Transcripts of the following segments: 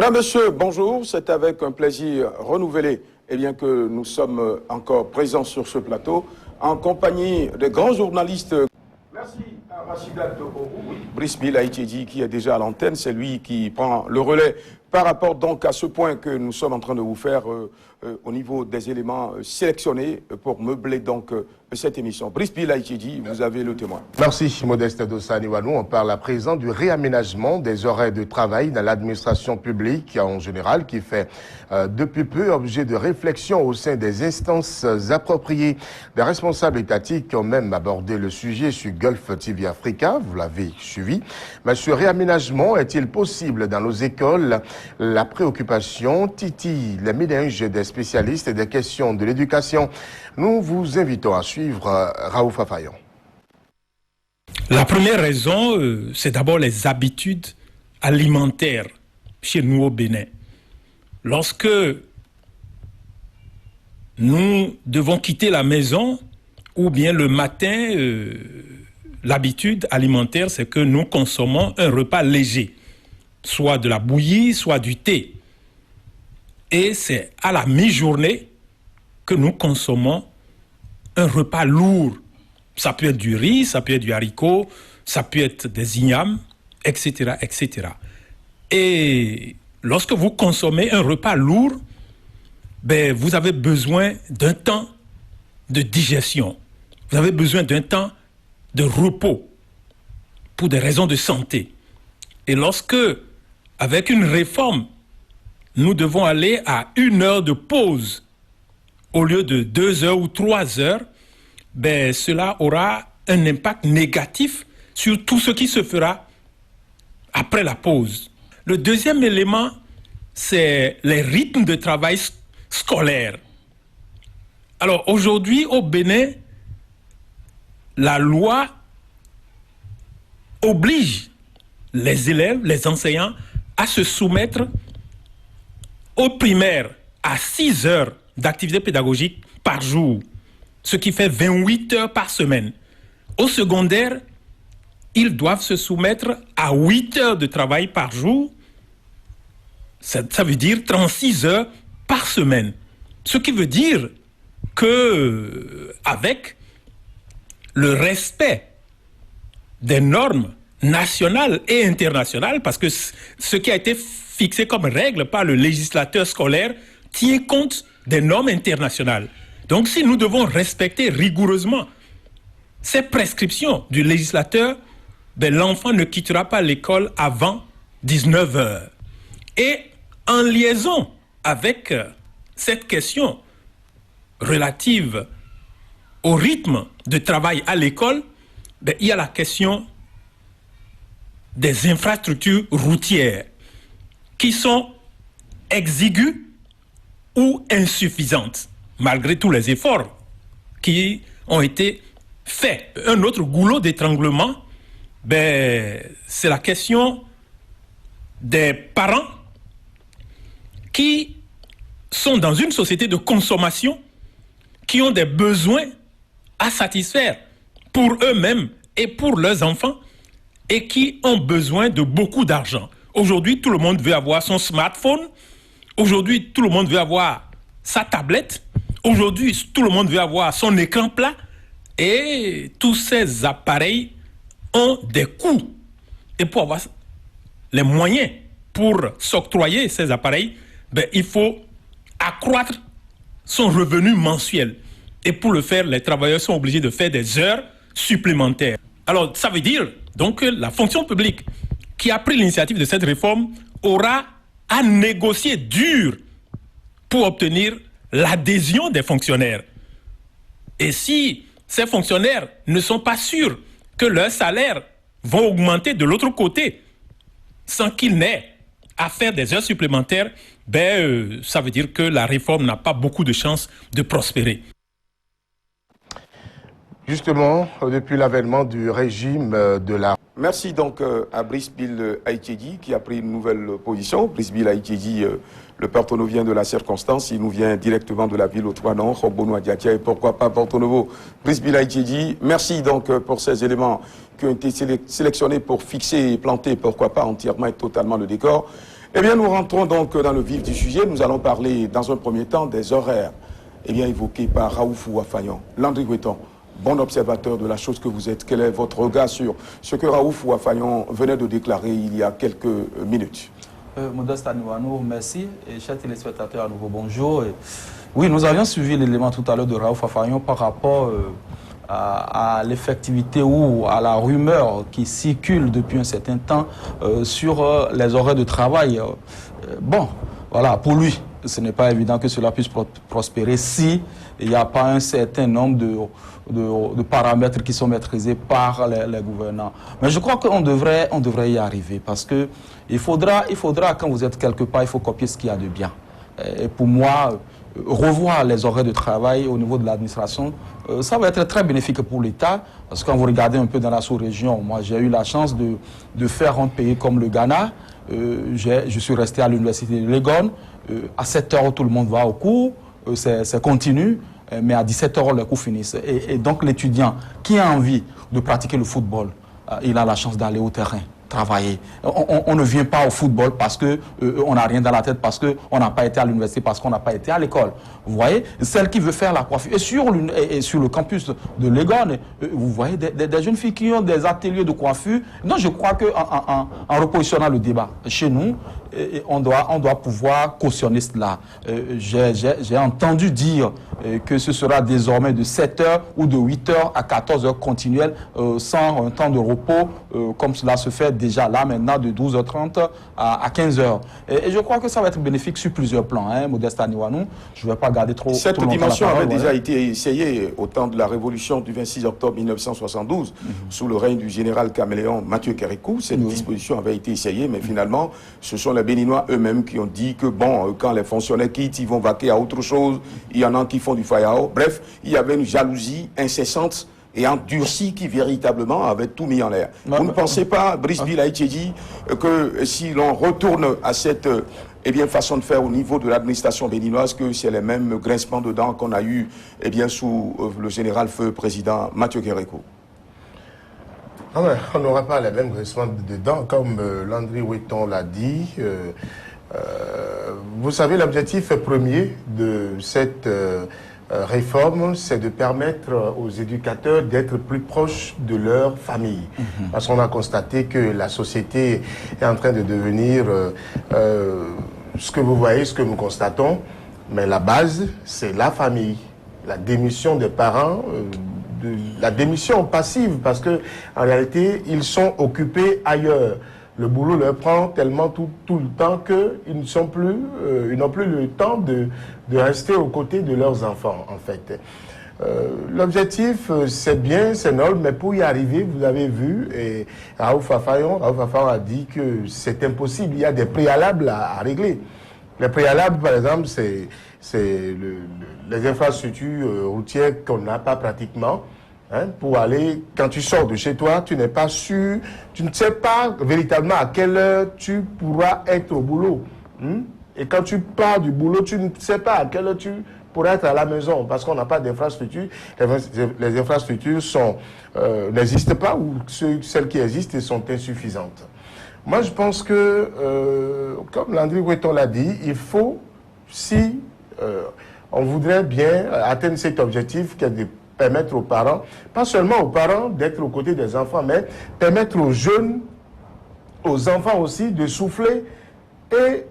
Mesdames, Messieurs, bonjour. C'est avec un plaisir renouvelé que nous sommes encore présents sur ce plateau en compagnie des grands journalistes. Merci à Rachidat Orou, Brice Bill Aïtiedi qui est déjà à l'antenne. C'est lui qui prend le relais par rapport donc à ce point que nous sommes en train de vous faire au niveau des éléments sélectionnés pour meubler donc cette émission. Brice Bill Aïtiedi, vous avez le témoin. Merci Modeste Dossaniwanou. On parle à présent du réaménagement des horaires de travail dans l'administration publique en général qui fait depuis peu objet de réflexion au sein des instances appropriées. Des responsables étatiques ont même abordé le sujet sur Gulf TV Africa, vous l'avez suivi. Mais ce réaménagement est-il possible dans nos écoles? La préoccupation titille les méninges des spécialistes et des questions de l'éducation. Nous vous invitons à suivre Raouf Afayon. La première raison, c'est d'abord les habitudes alimentaires chez nous au Bénin. Lorsque nous devons quitter la maison, ou bien le matin, l'habitude alimentaire, c'est que nous consommons un repas léger, soit de la bouillie, soit du thé. Et c'est à la mi-journée que nous consommons un repas lourd. Ça peut être du riz, ça peut être du haricot, ça peut être des ignames, etc., etc. Et lorsque vous consommez un repas lourd, vous avez besoin d'un temps de digestion. Vous avez besoin d'un temps de repos pour des raisons de santé. Et lorsque, avec une réforme, nous devons aller à 1 heure de pause au lieu de 2 heures ou 3 heures, cela aura un impact négatif sur tout ce qui se fera après la pause. Le deuxième élément, c'est les rythmes de travail scolaire. Alors aujourd'hui, au Bénin, la loi oblige les élèves, les enseignants, à se soumettre au primaire à 6 heures d'activité pédagogique par jour, ce qui fait 28 heures par semaine. Au secondaire, ils doivent se soumettre à 8 heures de travail par jour, ça veut dire 36 heures par semaine. Ce qui veut dire que, avec le respect des normes nationales et internationales, parce que ce qui a été fixé comme règle par le législateur scolaire tient compte des normes internationales. Donc si nous devons respecter rigoureusement ces prescriptions du législateur, l'enfant ne quittera pas l'école avant 19 heures. Et en liaison avec cette question relative au rythme de travail à l'école, il y a la question des infrastructures routières qui sont exiguës ou insuffisantes, malgré tous les efforts qui ont été faits. Un autre goulot d'étranglement, c'est la question des parents qui sont dans une société de consommation, qui ont des besoins à satisfaire pour eux-mêmes et pour leurs enfants, et qui ont besoin de beaucoup d'argent. Aujourd'hui, tout le monde veut avoir son smartphone. Aujourd'hui, tout le monde veut avoir sa tablette. Aujourd'hui, tout le monde veut avoir son écran plat. Et tous ces appareils ont des coûts. Et pour avoir les moyens pour s'octroyer ces appareils, il faut accroître son revenu mensuel. Et pour le faire, les travailleurs sont obligés de faire des heures supplémentaires. Alors, ça veut dire donc que la fonction publique qui a pris l'initiative de cette réforme aura à négocier dur pour obtenir l'adhésion des fonctionnaires. Et si ces fonctionnaires ne sont pas sûrs que leurs salaires vont augmenter de l'autre côté, sans qu'ils n'aient à faire des heures supplémentaires, ça veut dire que la réforme n'a pas beaucoup de chances de prospérer. Justement, depuis l'avènement du régime de la... Merci donc à Brice Bill Aïtiedi qui a pris une nouvelle position. Brice Bill Aïtiedi, le Porto-Nouvien de la circonstance, il nous vient directement de la ville au Trianon, Khobono Diatia et pourquoi pas Porto-Novo. Brice Bill Aïtiedi, merci donc pour ces éléments qui ont été sélectionnés pour fixer et planter, pourquoi pas entièrement et totalement le décor. Eh bien, nous rentrons donc dans le vif du sujet. Nous allons parler dans un premier temps des horaires évoqués par Raouf Ouafayan. Landry Weton, bon observateur de la chose que vous êtes. Quel est votre regard sur ce que Raouf Ouafayan venait de déclarer il y a quelques minutes? Modeste Aniwanou, merci. Et chers téléspectateurs, à nouveau bonjour. Oui, nous avions suivi l'élément tout à l'heure de Raouf Ouafayan par rapport à l'effectivité ou à la rumeur qui circule depuis un certain temps sur les horaires de travail. Bon, voilà, pour lui, ce n'est pas évident que cela puisse prospérer si il n'y a pas un certain nombre de paramètres qui sont maîtrisés par les gouvernants. Mais je crois qu'on devrait y arriver parce que il faudra, quand vous êtes quelque part, il faut copier ce qu'il y a de bien. Et pour moi, revoir les horaires de travail au niveau de l'administration, ça va être très bénéfique pour l'État, parce que quand vous regardez un peu dans la sous-région, moi j'ai eu la chance de faire un pays comme le Ghana. Je suis resté à l'université de Legon. À 7 heures, tout le monde va au cours, c'est continu, mais à 17 heures, les cours finissent. Et donc l'étudiant qui a envie de pratiquer le football, il a la chance d'aller au terrain, travailler. On ne vient pas au football parce que on n'a rien dans la tête, parce qu'on n'a pas été à l'université, parce qu'on n'a pas été à l'école. Vous voyez, celle qui veut faire la coiffure. Et sur le campus de Legon, vous voyez des jeunes filles qui ont des ateliers de coiffure. Non, je crois qu'en repositionnant le débat chez nous, on doit pouvoir cautionner cela. J'ai entendu dire que ce sera désormais de 7h ou de 8h à 14h continuelles sans un temps de repos comme cela se fait déjà là maintenant de 12h30 à 15h. Et je crois que ça va être bénéfique sur plusieurs plans. Modeste Aniwanou, je ne vais pas garder trop Cette longtemps dimension la parole, avait déjà été essayée au temps de la révolution du 26 octobre 1972 sous le règne du général caméléon Mathieu Kérékou. Cette disposition avait été essayée, mais finalement, ce sont les Béninois eux-mêmes qui ont dit que bon, quand les fonctionnaires quittent, ils vont vaquer à autre chose. Il y en a qui font du fayao. Bref, il y avait une jalousie incessante et endurcie qui véritablement avait tout mis en l'air. Vous ne pensez pas, Brice Bilaïtchédi, que si l'on retourne à cette façon de faire au niveau de l'administration béninoise, que c'est les mêmes grincements de dents qu'on a eu sous le général feu président Mathieu Kérékou? On n'aura pas les mêmes grincements de dents, comme Landry Weton l'a dit. Vous savez, l'objectif premier de cette réforme, c'est de permettre aux éducateurs d'être plus proches de leur famille. Parce qu'on a constaté que la société est en train de devenir ce que vous voyez, ce que nous constatons, mais la base, c'est la famille. La démission des parents, la démission passive, parce que en réalité, ils sont occupés ailleurs. Le boulot leur prend tellement tout le temps qu'ils n'ont plus le temps de rester aux côtés de leurs enfants, en fait. L'objectif, c'est bien, c'est noble, mais pour y arriver, vous avez vu, et Raouf Ouafayan a dit que c'est impossible, il y a des préalables à régler. Les préalables, par exemple, c'est les infrastructures routières qu'on n'a pas pratiquement. Pour aller, quand tu sors de chez toi, tu n'es pas sûr, tu ne sais pas véritablement à quelle heure tu pourras être au boulot. Et quand tu pars du boulot, tu ne sais pas à quelle heure tu pourras être à la maison parce qu'on n'a pas d'infrastructures. Les infrastructures n'existent pas ou celles qui existent sont insuffisantes. Moi, je pense que, comme Landry Weton l'a dit, il faut, si on voudrait bien atteindre cet objectif qui est de permettre aux parents, pas seulement aux parents d'être aux côtés des enfants, mais permettre aux jeunes, aux enfants aussi de souffler. Et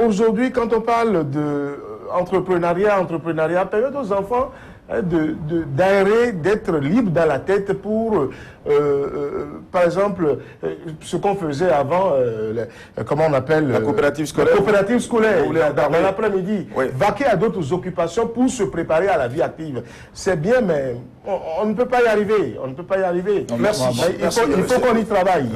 aujourd'hui, quand on parle d'entrepreneuriat, permettre aux enfants d'aérer, d'être libre dans la tête pour, par exemple, ce qu'on faisait avant, comment on appelle la coopérative scolaire. La coopérative scolaire, dans dans l'après-midi. Oui. Vaquer à d'autres occupations pour se préparer à la vie active. C'est bien, mais on ne peut pas y arriver. On ne peut pas y arriver. Merci. Il faut qu'on y travaille.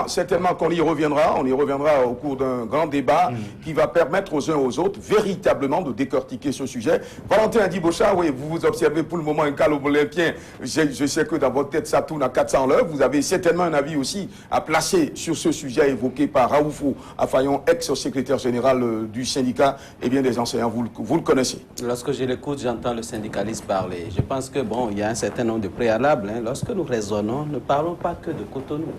Certainement qu'on y reviendra. On y reviendra au cours d'un grand débat qui va permettre aux uns aux autres véritablement de décortiquer ce sujet. Valentin Dibocha, oui, vous observez pour le moment un calme olympien. Je sais que dans votre tête, ça tourne à 400 l'heure. Vous avez certainement un avis aussi à placer sur ce sujet évoqué par Raouf Ouafayan, ex-secrétaire général du syndicat des enseignants. Vous le connaissez. Lorsque je l'écoute, j'entends le syndicaliste parler. Je pense que, bon, il y a un certain nombre de préalables. Lorsque nous raisonnons, ne parlons pas que de Cotonou.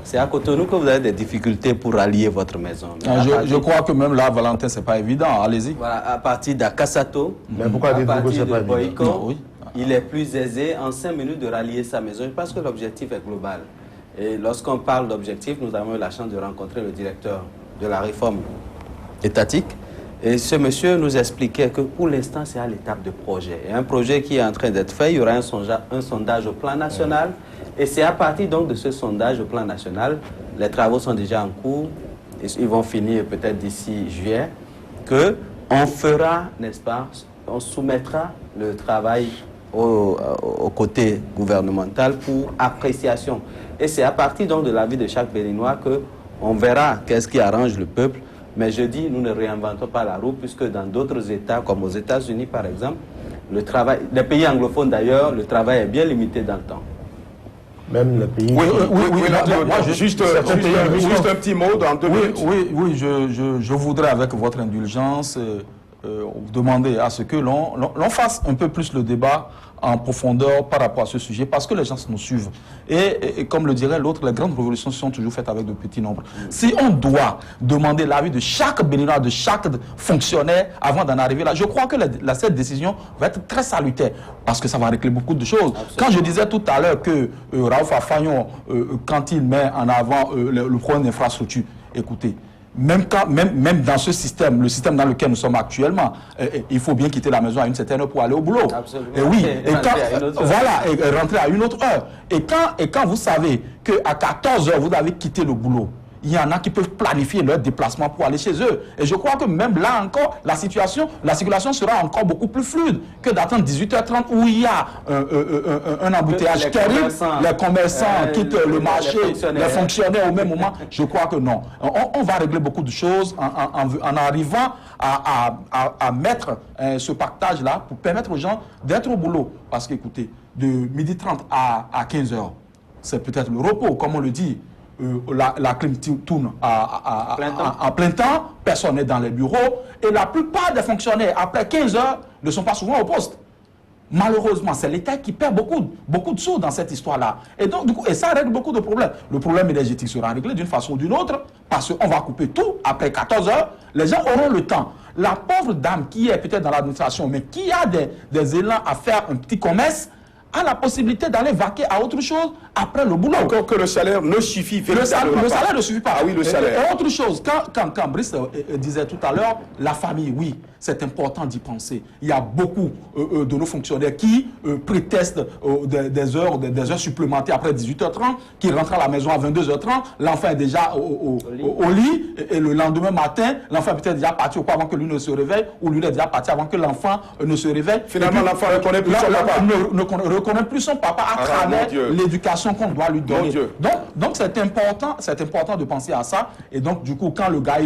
C'est à Cotonou que vous avez des difficultés pour rallier votre maison. Je crois que même là, Valentin, c'est pas évident. Allez-y. Voilà, à partir d'Akasato, Mais pourquoi à dites-vous que partir c'est de pas évident? Boyko, Non, oui. il est plus aisé en 5 minutes de rallier sa maison. Je pense que l'objectif est global. Et lorsqu'on parle d'objectif, nous avons eu la chance de rencontrer le directeur de la réforme étatique. Et ce monsieur nous expliquait que pour l'instant, c'est à l'étape de projet. Et un projet qui est en train d'être fait, il y aura un sondage au plan national. Et c'est à partir donc de ce sondage au plan national, les travaux sont déjà en cours, et ils vont finir peut-être d'ici juillet, qu'on fera, n'est-ce pas, on soumettra le travail au côté gouvernemental pour appréciation. Et c'est à partir donc de l'avis de chaque Béninois qu'on verra qu'est-ce qui arrange le peuple. Mais je dis, nous ne réinventons pas la roue, puisque dans d'autres États, comme aux États-Unis par exemple, le travail, les pays anglophones d'ailleurs, le travail est bien limité dans le temps. Même le pays... Juste un petit mot dans 2 minutes. Oui, je voudrais, avec votre indulgence, vous demander à ce que l'on fasse un peu plus le débat en profondeur par rapport à ce sujet, parce que les gens nous suivent. Et comme le dirait l'autre, les grandes révolutions sont toujours faites avec de petits nombres. Si on doit demander l'avis de chaque Béninois, de chaque fonctionnaire avant d'en arriver là, je crois que cette décision va être très salutaire, parce que ça va régler beaucoup de choses. Absolument. Quand je disais tout à l'heure que Raouf Afagnon, quand il met en avant le problème d'infrastructure, écoutez, même dans ce système, le système dans lequel nous sommes actuellement, il faut bien quitter la maison à une certaine heure pour aller au boulot. Absolument. Et oui, et rentrer à une autre heure. Et quand vous savez qu'à 14 heures, vous avez quitté le boulot, il y en a qui peuvent planifier leur déplacement pour aller chez eux. Et je crois que même là encore, la circulation sera encore beaucoup plus fluide que d'attendre 18h30 où il y a un embouteillage terrible. Les commerçants quittent le marché, les fonctionnaires au même moment. Je crois que non. On va régler beaucoup de choses en arrivant à mettre ce pactage-là pour permettre aux gens d'être au boulot. Parce qu'écoutez, de 12h30 à 15h, c'est peut-être le repos, comme on le dit. La clim tourne en plein temps, personne n'est dans les bureaux, et la plupart des fonctionnaires, après 15 heures, ne sont pas souvent au poste. Malheureusement, c'est l'État qui perd beaucoup de sous dans cette histoire-là. Et donc, du coup, et ça règle beaucoup de problèmes. Le problème énergétique sera réglé d'une façon ou d'une autre, parce qu'on va couper tout après 14 heures. Les gens auront le temps. La pauvre dame qui est peut-être dans l'administration, mais qui a des élans à faire un petit commerce, a la possibilité d'aller vaquer à autre chose après le boulot. Encore que le salaire ne suffit véritablement pas. Le salaire ne suffit pas. Ah oui, le salaire. Et autre chose, quand Brice disait tout à l'heure, la famille, oui, c'est important d'y penser. Il y a beaucoup de nos fonctionnaires qui prétestent des heures supplémentaires après 18h30, qui rentrent à la maison à 22h30, l'enfant est déjà au lit, et le lendemain matin, l'enfant est peut-être déjà parti avant que lui ne se réveille, ou lui est déjà parti avant que l'enfant ne se réveille. Finalement, l'enfant ne reconnaît plus son papa. Ne reconnaît plus son papa à travers l'éducation qu'on doit lui donner. Donc c'est important de penser à ça. Et donc du coup, quand le gars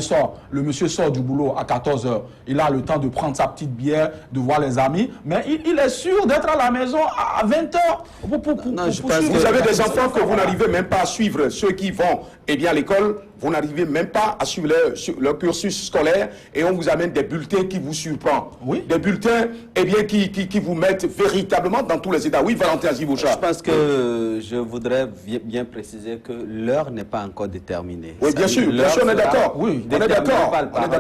le monsieur sort du boulot à 14h, il a le temps de prendre sa petite bière, de voir les amis, mais il est sûr d'être à la maison à 20h. Vous avez des enfants que vous n'arrivez même pas à suivre, ceux qui vont à l'école. Vous n'arrivez même pas à suivre leur cursus scolaire, et on vous amène des bulletins qui vous surprennent. Oui. Des bulletins qui vous mettent véritablement dans tous les états. Oui, Valentin Aziboucha. Je pense que je voudrais bien préciser que l'heure n'est pas encore déterminée. Oui, bien sûr, on est d'accord. Oui, on est d'accord.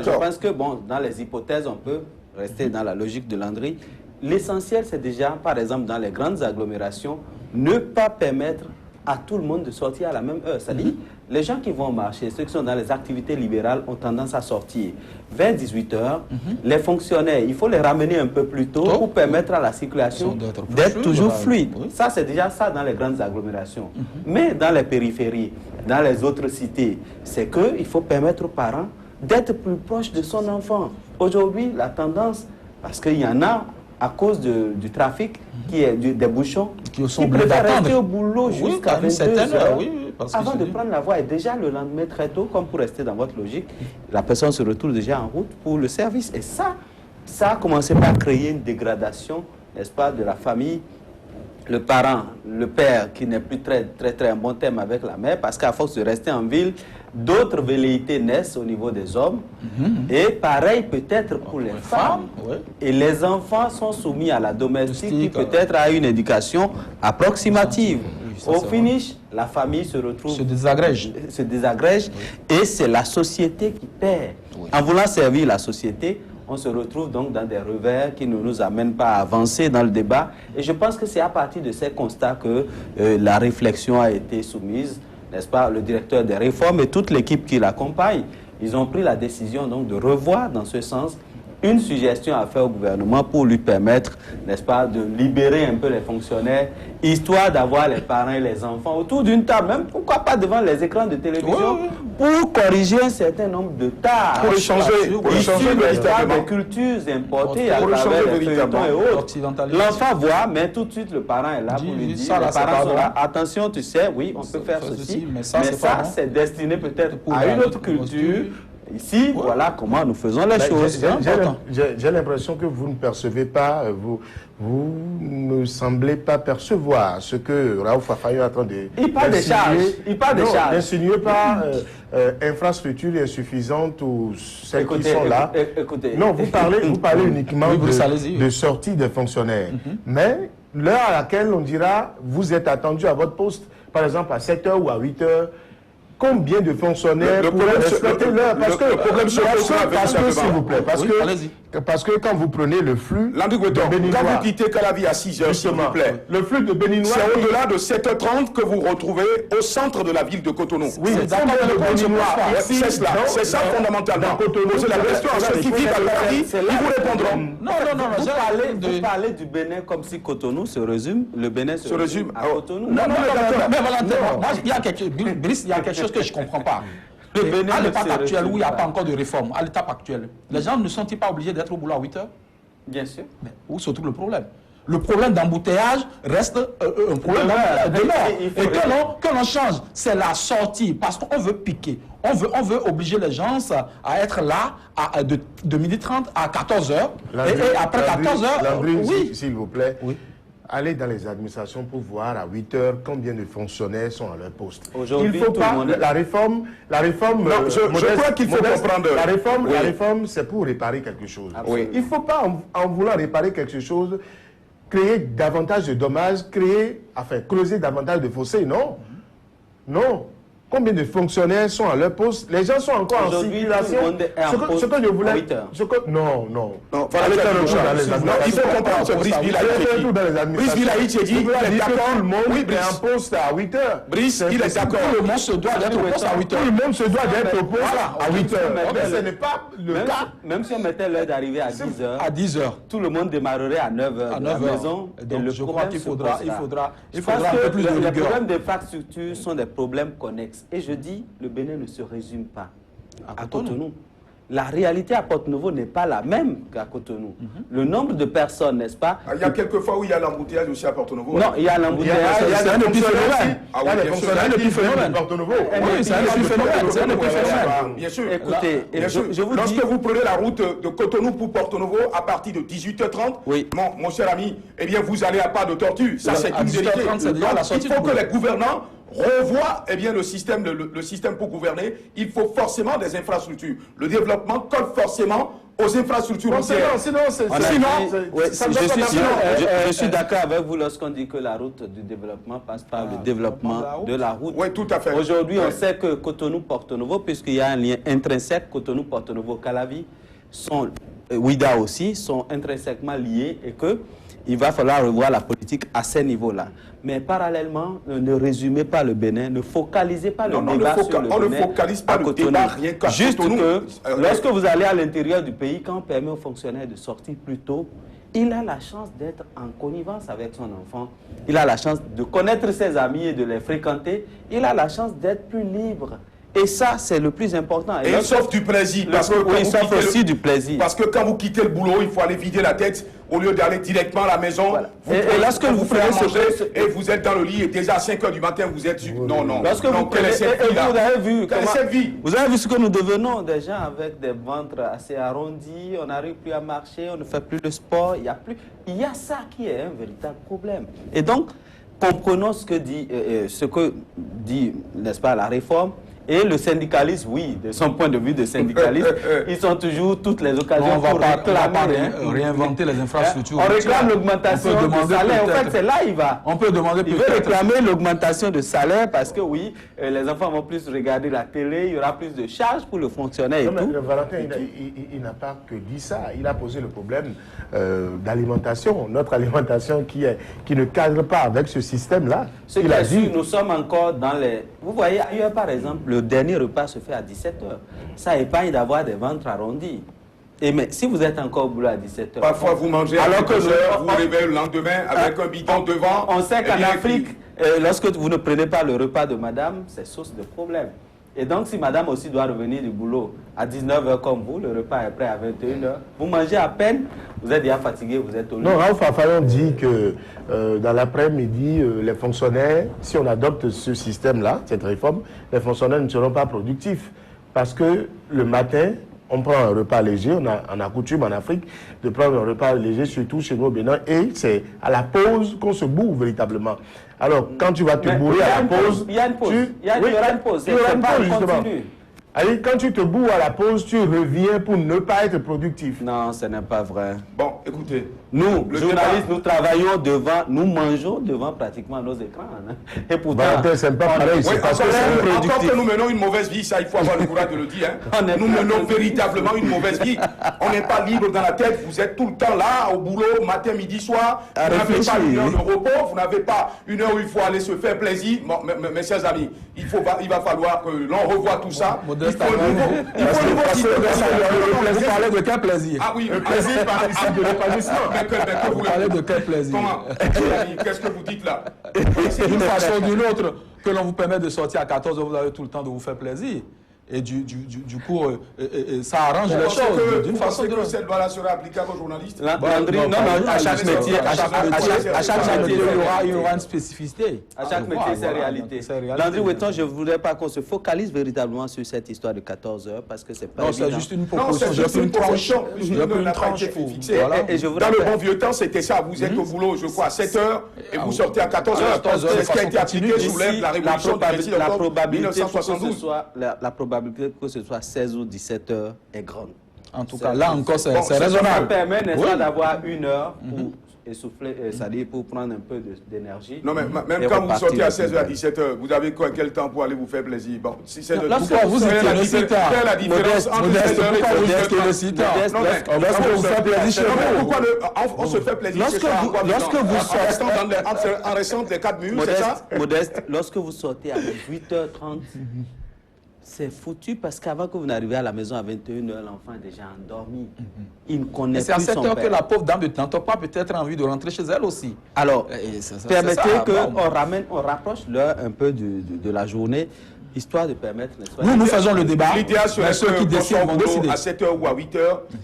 Je pense que, dans les hypothèses, on peut rester dans la logique de Landry. L'essentiel, c'est déjà, par exemple, dans les grandes agglomérations, ne pas permettre à tout le monde de sortir à la même heure. C'est-à-dire, les gens qui vont marcher, ceux qui sont dans les activités libérales, ont tendance à sortir vers 18h. Les fonctionnaires, il faut les ramener un peu plus tôt pour permettre à la circulation d'être toujours fluide. Oui. Ça, c'est déjà ça dans les grandes agglomérations. Mais dans les périphéries, dans les autres cités, c'est qu'il faut permettre aux parents d'être plus proches de son enfant. Aujourd'hui, la tendance, parce qu'il y en a, à cause du trafic, des bouchons, qui préfèrent rester au boulot jusqu'à 22h avant de prendre la voie. Et déjà le lendemain très tôt, comme pour rester dans votre logique, la personne se retrouve déjà en route pour le service. Et ça a commencé par créer une dégradation, n'est-ce pas, de la famille. Le parent, le père qui n'est plus très en bon terme avec la mère, parce qu'à force de rester en ville, d'autres velléités naissent au niveau des hommes. Et pareil peut-être pour les femmes. Et les enfants sont soumis à la domestique qui peut-être a une éducation approximative. ça, Au c'est finish, la famille se retrouve... Se désagrège. Se désagrège, et c'est la société qui perd. Oui. En voulant servir la société, on se retrouve donc dans des revers qui ne nous amènent pas à avancer dans le débat. Et je pense que c'est à partir de ces constats que la réflexion a été soumise, n'est-ce pas, le directeur des réformes et toute l'équipe qui l'accompagne. Ils ont pris la décision donc de revoir dans ce sens une suggestion à faire au gouvernement pour lui permettre, n'est-ce pas, de libérer un peu les fonctionnaires, histoire d'avoir les parents et les enfants autour d'une table, même pourquoi pas devant les écrans de télévision, pour corriger un certain nombre de tâches. Pour échanger véritablement. Des cultures importées à travers les feuilletons et autres. L'enfant voit, mais tout de suite le parent est là pour lui dire, les parents sont là, attention, tu sais, oui, on peut faire ceci, mais ça c'est destiné peut-être à une autre culture. Ici, voilà comment nous faisons les choses. J'ai l'impression que vous ne percevez pas, vous ne semblez pas percevoir ce que Raouf Fafayo est en train de... Il parle des charges. Il parle des charges. N'insinuez pas infrastructures insuffisantes ou celles qui sont là. Écoutez. Non, vous parlez uniquement de sortie des fonctionnaires. Mais l'heure à laquelle on dira, vous êtes attendu à votre poste, par exemple à 7h ou à 8h, combien de fonctionnaires pourraient respecter l'heure? Parce que le problème se pose, s'il vous plaît, parce que quand vous prenez le flux de Béninois, quand vous quittez Calavi à 6h, s'il vous plaît, le flux de Béninois, c'est au-delà de 7h30 que vous retrouvez au centre de la ville de Cotonou. Oui, c'est cela, c'est ça fondamentalement. Posez la question à ceux qui vivent à Calavi, ils vous répondront. Non, vous parlez du Bénin comme si Cotonou se résume, le Bénin se résume à Cotonou. Non, mais Valentin, il y a quelque chose que je ne comprends pas. À l'étape actuelle, où il n'y a pas encore de réforme, à l'étape actuelle, les gens ne sont-ils pas obligés d'être au boulot à 8 heures? Bien sûr. Mais où se trouve le problème? Le problème d'embouteillage reste un problème de mort. Et que l'on change, c'est la sortie. Parce qu'on veut piquer. On veut obliger les gens à être là de 12h30 à 14h. Et après 14h, oui. S'il vous plaît. Oui. Allez dans les administrations pour voir à 8 heures combien de fonctionnaires sont à leur poste. Aujourd'hui, il faut pas la réforme. Non, je crois qu'il faut comprendre. La réforme, c'est pour réparer quelque chose. Oui. Il ne faut pas, en voulant réparer quelque chose, créer davantage de dommages, creuser davantage de fossés. Non. Non. Combien de fonctionnaires sont à leur poste? Les gens sont encore en circulation. Ce que je voulais... Non. Il faut comprendre ce Brice Vilaïch a dit, il est d'accord. Tout le monde est en poste à 8 heures. Brice, il est d'accord. Tout le monde se doit d'être au poste à 8 heures. Tout le monde se doit d'être au poste à 8 heures. Mais ce n'est pas le cas. Même si on mettait l'heure d'arrivée à 10h, à 10 heures, tout le monde démarrerait à 9h à la maison. Donc je crois qu'il faudra un peu plus de rigueur. Les rigueur. problèmes d'infrastructure sont des problèmes connexes. Et je dis, le Bénin ne se résume pas à Cotonou. La réalité à Porto-Novo n'est pas la même qu'à Cotonou. Le nombre de personnes, n'est-ce pas? Il y a quelques fois où il y a l'embouteillage aussi à Porto-Novo. Non, il y a l'embouteillage. C'est un épiphénomène. Il y a des fonctionnaires épiphénomènes à Porto-Novo. Oui, c'est un épiphénomène. Bien sûr. Écoutez, je vous dis... Lorsque vous prenez la route de Cotonou pour Porto-Novo à partir de 18h30, mon cher ami, eh bien vous allez à pas de tortue. Ça, c'est une vérité. Il faut que les gouvernants revoit le système pour gouverner. Il faut forcément des infrastructures. Le développement colle forcément aux infrastructures routières. Je suis d'accord avec vous lorsqu'on dit que la route du développement passe par le développement de la route. Oui, tout à fait. Aujourd'hui, on sait que Cotonou-Porto-Novo, puisqu'il y a un lien intrinsèque, Cotonou-Porto-Novo-Calavi, Ouida aussi, sont intrinsèquement liés et que il va falloir revoir la politique à ces niveaux-là. Mais parallèlement, ne résumez pas le Bénin, ne focalisez pas le débat sur le Bénin. On ne focalise pas le débat rien qu'à Juste que lorsque vous allez à l'intérieur du pays, quand on permet aux fonctionnaires de sortir plus tôt, il a la chance d'être en connivence avec son enfant. Il a la chance de connaître ses amis et de les fréquenter. Il a la chance d'être plus libre. Et ça, c'est le plus important. Et sauf du plaisir. Parce que quand vous quittez le boulot, il faut aller vider la tête au lieu d'aller directement à la maison. Voilà. Et lorsque vous prenez manger et vous êtes dans le lit et déjà à 5 h du matin, vous êtes... Non. Lorsque vous prenez vous avez vu cette vie. Vous avez vu ce que nous devenons, des gens avec des ventres assez arrondis, on n'arrive plus à marcher, on ne fait plus de sport, il y a ça qui est un véritable problème. Et donc, comprenons ce que dit, n'est-ce pas, la réforme. Et le syndicaliste, oui, de son point de vue de syndicaliste, ils ont toujours toutes les occasions pour réclamer. Réinventer les infrastructures. On réclame l'augmentation de salaire. En fait, c'est là il va. On peut demander il veut réclamer l'augmentation de salaire parce que oui, les enfants vont plus regarder la télé, il y aura plus de charges pour le fonctionnaire et tout. Valentin, il n'a pas que dit ça. Il a posé le problème d'alimentation. Notre alimentation qui ne cadre pas avec ce système-là. Ce qu'il a dit, nous sommes encore dans les... Vous voyez, ailleurs par exemple, le dernier repas se fait à 17h. Ça épargne d'avoir des ventres arrondis. Et mais si vous êtes encore au boulot à 17h... Parfois vous mangez alors que vous vous réveillez le lendemain avec un bidon devant. On sait qu'en Afrique, lorsque vous ne prenez pas le repas de madame, c'est source de problème. Et donc si madame aussi doit revenir du boulot à 19h comme vous, le repas est prêt à 21h, vous mangez à peine, vous êtes déjà fatigué, vous êtes au lit. Non, Raouf Fafayon dit que dans l'après-midi, les fonctionnaires, si on adopte ce système-là, cette réforme, les fonctionnaires ne seront pas productifs. Parce que le matin, on prend un repas léger, on a coutume en Afrique de prendre un repas léger, surtout chez nous au Bénin, et c'est à la pause qu'on se bourre véritablement. Alors, quand tu vas te bourrer à la pause... Il y a une pause, il y aura une pause, il y aura une pause, justement. Allez, quand tu te bourres à la pause, tu reviens pour ne pas être productif. Non, ce n'est pas vrai. Bon, écoutez. Nous, journalistes, nous travaillons devant, nous mangeons devant pratiquement nos écrans. Hein. Et pourtant, c'est pas pareil. Oui, encore que nous menons une mauvaise vie, ça, il faut avoir le courage de le dire. Hein. Nous menons véritablement une mauvaise vie. On n'est pas libre dans la tête. Vous êtes tout le temps là, au boulot, matin, midi, soir. Vous n'avez pas une heure de repos. Vous n'avez pas une heure où il faut aller se faire plaisir. Bon, mes chers amis, il va falloir que l'on revoie tout ça. Vous parlez de quel plaisir? Ah oui, le plaisir participe de l'épanouissement. Vous parlez de quel plaisir? Comment? Qu'est-ce que vous dites là? D'une façon ou d'une autre, que l'on vous permet de sortir à 14h, vous avez tout le temps de vous faire plaisir. Et du coup, ça arrange les choses d'une façon ou d'une autre. Cette loi-là sera applicable aux journalistes? Landry, non, à chaque métier, il y aura une spécificité. À chaque métier, c'est réalité. Landry Weton, je ne voudrais pas qu'on se focalise véritablement sur cette histoire de 14 heures parce que c'est pas évident. Non, c'est juste une proposition. J'ai pris une tranche. Dans le bon vieux temps, c'était ça. Vous êtes au boulot, je crois, à 7 heures et vous sortez à 14 heures. C'est ce qui a été appliqué sous la révolution de 1972. La probabilité que ce soit 16 ou 17 heures est grande. En tout cas, là encore, c'est raisonnable. Ça permet, n'est-ce pas, d'avoir une heure pour essouffler, c'est-à-dire pour prendre un peu d'énergie. Non, mais même quand vous sortez à 16h à 17h, vous avez quel temps pour aller vous faire plaisir? Bon, si c'est de lorsque vous êtes le citant, quelle est la différence entre 16h et 17h? Lorsque vous faites plaisir chez vous. Pourquoi on se fait plaisir chez soi? Lorsque vous sortez en restant des 4 murs, c'est ça? Modeste, lorsque vous sortez à 18h30, c'est foutu parce qu'avant que vous n'arriviez à la maison à 21h, l'enfant est déjà endormi. Il ne connaît plus son père. C'est à 7h que la pauvre dame de Tanto pas peut-être envie de rentrer chez elle aussi. Alors, permettez qu'on rapproche l'heure un peu de la journée, histoire de permettre... Nous faisons le débat. L'idéal serait qu'on soit au boulot à 7h ou à 8h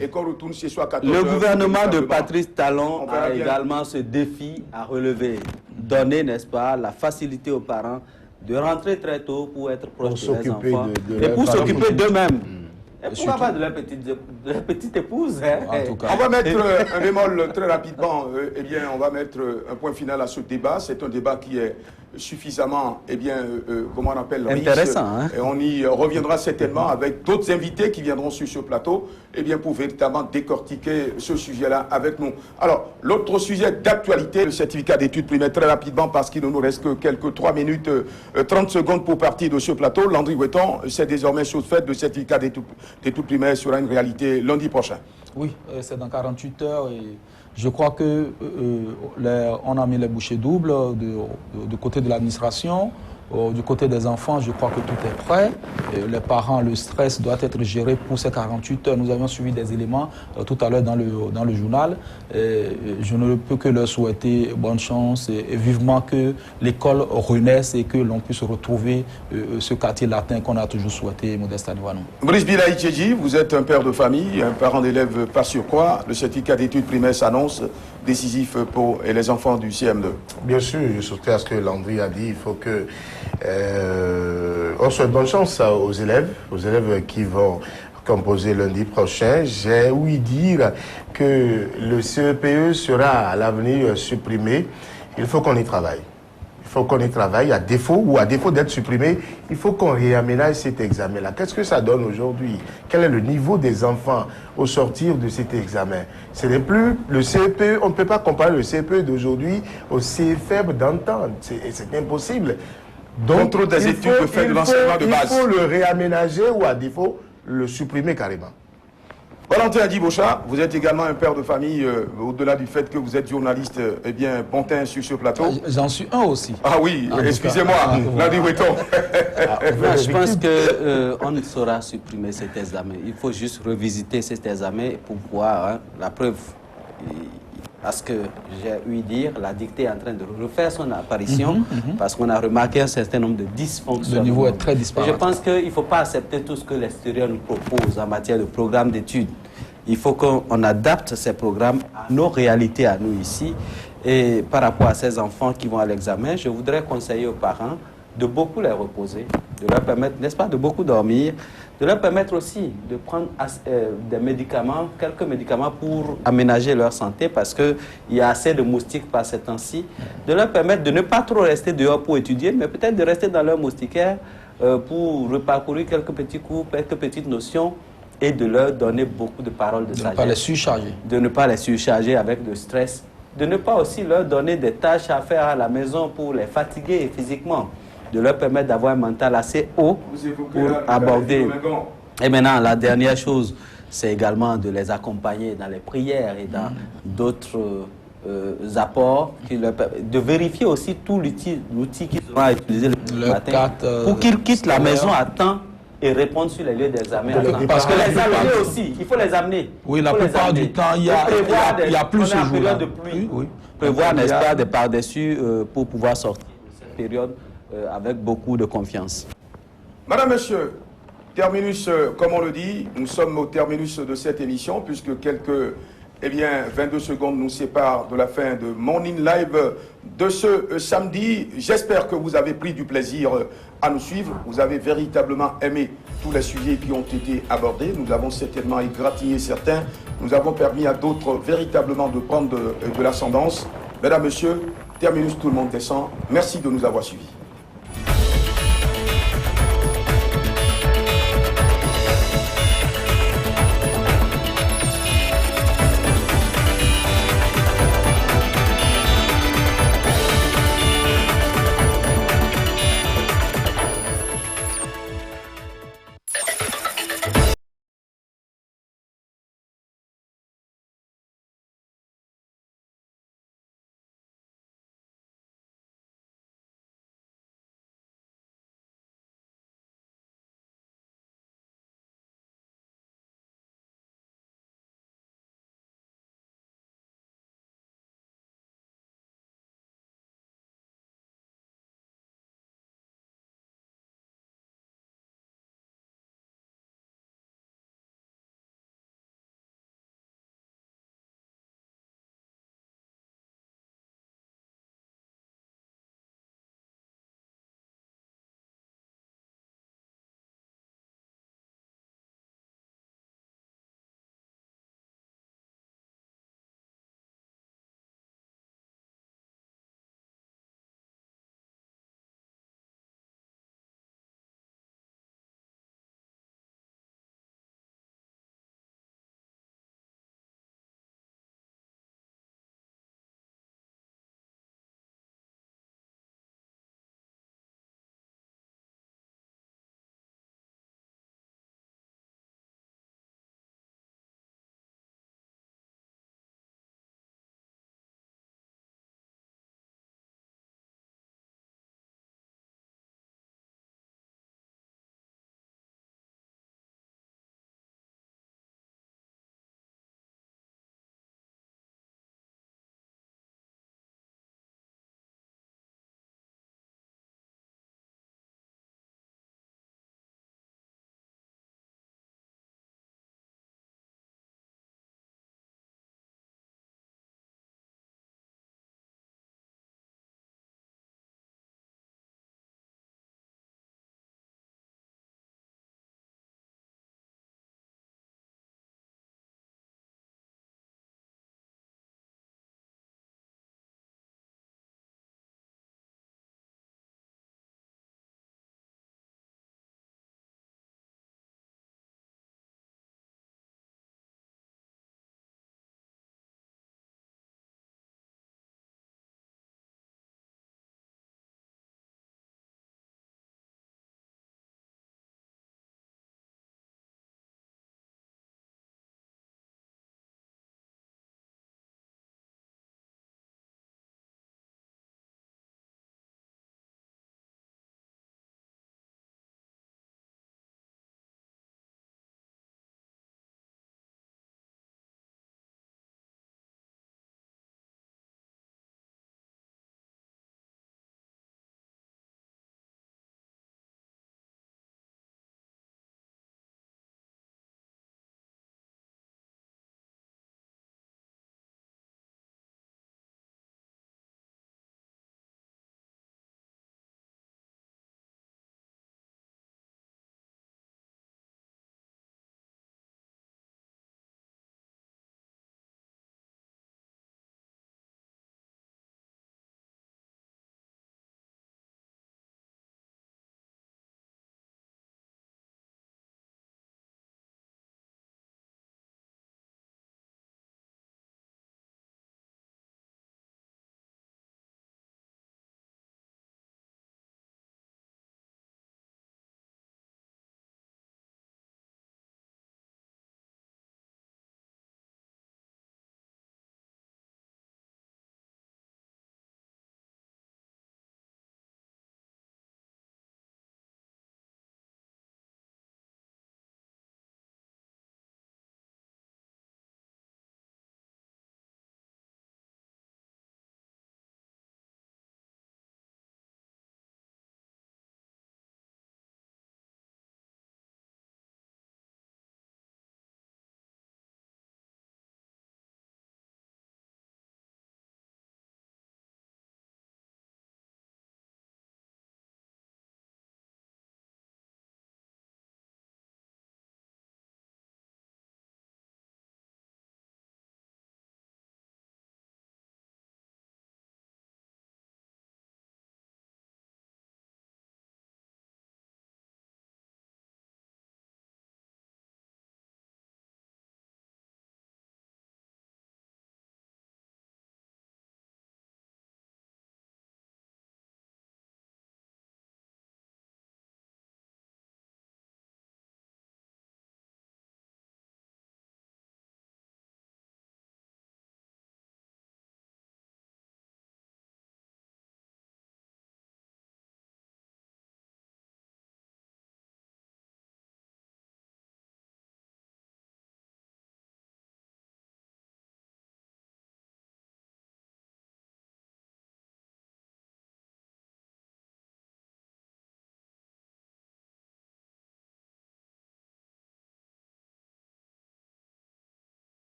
et qu'on retourne chez soi à 14h. Le gouvernement de Patrice Talon a également ce défi à relever. Donner, n'est-ce pas, la facilité aux parents de rentrer très tôt pour être proche des enfants et pour s'occuper d'eux-mêmes. Et pourquoi pas de la petite épouse, hein? En tout cas. On va mettre un bémol très rapidement. Eh bien, on va mettre un point final à ce débat. C'est un débat qui est suffisamment, eh bien, comment on appelle, intéressant. Hein? Et on y reviendra certainement avec d'autres invités qui viendront sur ce plateau, eh bien, pour véritablement décortiquer ce sujet-là avec nous. Alors, l'autre sujet d'actualité, le certificat d'études primaires, très rapidement, parce qu'il ne nous reste que quelques 3 minutes, 30 secondes pour partir de ce plateau. Landry Weton, c'est désormais chose faite. Le certificat d'études primaires sera une réalité lundi prochain. Oui, c'est dans 48 heures et je crois que on a mis les bouchées doubles du côté de l'administration. Du côté des enfants, je crois que tout est prêt. Les parents, le stress doit être géré pour ces 48 heures. Nous avions suivi des éléments tout à l'heure dans le journal. Je ne peux que leur souhaiter bonne chance et vivement que l'école renaisse et que l'on puisse retrouver ce quartier latin qu'on a toujours souhaité, Modeste Aniwanou. Brice Bilaïtjedji, vous êtes un père de famille, un parent d'élèves par surcroît. Le certificat d'études primaires s'annonce décisif pour les enfants du CM2. Bien sûr, surtout à ce que Landry a dit, il faut que on souhaite bonne chance aux élèves qui vont composer lundi prochain. J'ai ouï dire que le CEPE sera à l'avenir supprimé. Il faut qu'on y travaille. faut qu'on y travaille. À défaut d'être supprimé, il faut qu'on réaménage cet examen-là. Qu'est-ce que ça donne aujourd'hui? Quel est le niveau des enfants au sortir de cet examen? Ce n'est plus le CPE, on ne peut pas comparer le CPE d'aujourd'hui au CFEB d'antan. C'est impossible. Donc, Contrôle des études de fait de l'enseignement de base. Il faut le réaménager ou à défaut, le supprimer carrément. Valentin Adibocha, vous êtes également un père de famille, au-delà du fait que vous êtes journaliste, eh bien, pontin sur ce plateau. J'en suis un aussi. Ah oui, excusez-moi, Nadi Weton. Je pense qu'on ne saura supprimer cet examen. Il faut juste revisiter cet examen pour voir la preuve. Parce que j'ai ouï dire, la dictée est en train de refaire son apparition parce qu'on a remarqué un certain nombre de dysfonctionnements. Le niveau est très disparate. Je pense qu'il ne faut pas accepter tout ce que l'extérieur nous propose en matière de programme d'études. Il faut qu'on adapte ces programmes à nos réalités, à nous ici. Et par rapport à ces enfants qui vont à l'examen, je voudrais conseiller aux parents de beaucoup les reposer, de leur permettre, n'est-ce pas, de beaucoup dormir, de leur permettre aussi de prendre des médicaments, quelques médicaments pour aménager leur santé parce qu'il y a assez de moustiques par ces temps-ci, de leur permettre de ne pas trop rester dehors pour étudier, mais peut-être de rester dans leur moustiquaire pour reparcourir quelques petits cours, quelques petites notions et de leur donner beaucoup de paroles de sagesse. De ne pas les surcharger. De ne pas les surcharger avec le stress. De ne pas aussi leur donner des tâches à faire à la maison pour les fatiguer physiquement. De leur permettre d'avoir un mental assez haut pour aborder. Et maintenant, la dernière chose, c'est également de les accompagner dans les prières et dans d'autres apports, de vérifier aussi tout l'outil qu'ils auront à utiliser le matin pour qu'ils quittent la maison à temps et répondre sur les lieux d'examen. Parce que les amener aussi, il faut les amener. Oui, la plupart du temps, il y a plus ce jour-là. De pluie. Prévoir, n'est-ce pas, des par-dessus pour pouvoir sortir de cette période avec beaucoup de confiance. Madame, Monsieur, terminus, comme on le dit, nous sommes au terminus de cette émission puisque quelques 22 secondes nous séparent de la fin de Morning Live de ce samedi. J'espère que vous avez pris du plaisir à nous suivre. Vous avez véritablement aimé tous les sujets qui ont été abordés. Nous avons certainement égratigné certains. Nous avons permis à d'autres véritablement de prendre de l'ascendance. Mesdames, Messieurs, terminus, tout le monde descend. Merci de nous avoir suivis.